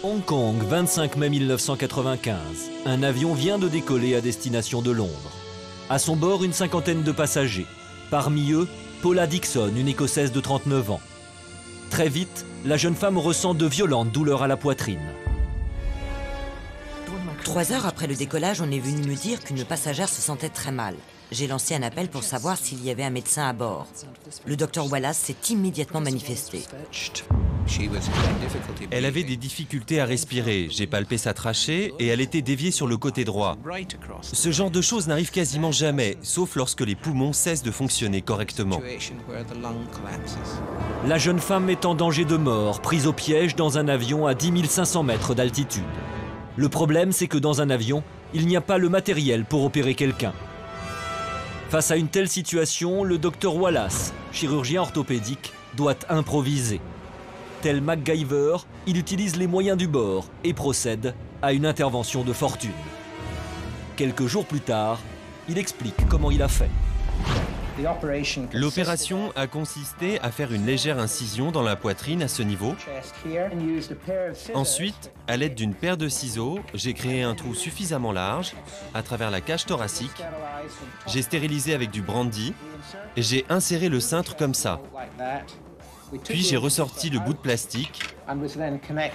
Hong Kong, 25 mai 1995. Un avion vient de décoller à destination de Londres. À son bord, une cinquantaine de passagers. Parmi eux, Paula Dixon, une Écossaise de 39 ans. Très vite, la jeune femme ressent de violentes douleurs à la poitrine. 3 heures après le décollage, on est venu me dire qu'une passagère se sentait très mal. J'ai lancé un appel pour savoir s'il y avait un médecin à bord. Le docteur Wallace s'est immédiatement manifesté. Elle avait des difficultés à respirer, j'ai palpé sa trachée et elle était déviée sur le côté droit. Ce genre de choses n'arrive quasiment jamais, sauf lorsque les poumons cessent de fonctionner correctement. La jeune femme est en danger de mort, prise au piège dans un avion à 10 500 mètres d'altitude. Le problème, c'est que dans un avion, il n'y a pas le matériel pour opérer quelqu'un. Face à une telle situation, le docteur Wallace, chirurgien orthopédique, doit improviser. Tel MacGyver, il utilise les moyens du bord et procède à une intervention de fortune. Quelques jours plus tard, il explique comment il a fait. L'opération a consisté à faire une légère incision dans la poitrine à ce niveau. Ensuite, à l'aide d'une paire de ciseaux, j'ai créé un trou suffisamment large à travers la cage thoracique. J'ai stérilisé avec du brandy et j'ai inséré le cintre comme ça. Puis j'ai ressorti le bout de plastique,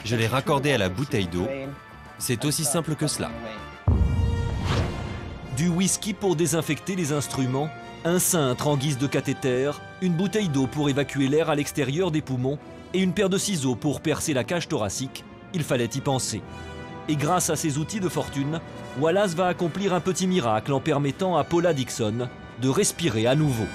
je l'ai raccordé à la bouteille d'eau. C'est aussi simple que cela. Du whisky pour désinfecter les instruments, un cintre en guise de cathéter, une bouteille d'eau pour évacuer l'air à l'extérieur des poumons et une paire de ciseaux pour percer la cage thoracique, il fallait y penser. Et grâce à ces outils de fortune, Wallace va accomplir un petit miracle en permettant à Paula Dixon de respirer à nouveau.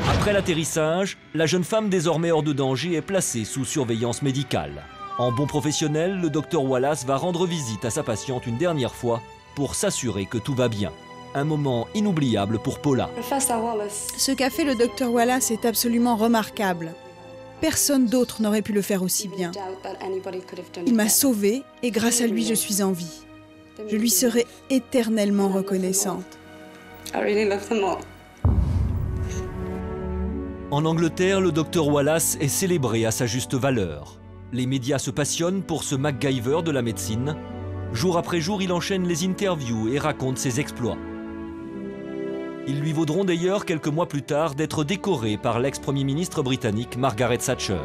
Après l'atterrissage, la jeune femme désormais hors de danger est placée sous surveillance médicale. En bon professionnel, le docteur Wallace va rendre visite à sa patiente une dernière fois pour s'assurer que tout va bien. Un moment inoubliable pour Paula. Ce qu'a fait le docteur Wallace est absolument remarquable. Personne d'autre n'aurait pu le faire aussi bien. Il m'a sauvée et grâce à lui, je suis en vie. Je lui serai éternellement reconnaissante. En Angleterre, le docteur Wallace est célébré à sa juste valeur. Les médias se passionnent pour ce MacGyver de la médecine. Jour après jour, il enchaîne les interviews et raconte ses exploits. Ils lui vaudront d'ailleurs quelques mois plus tard d'être décoré par l'ex-premier ministre britannique Margaret Thatcher.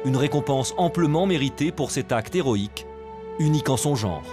Une récompense amplement méritée pour cet acte héroïque, unique en son genre.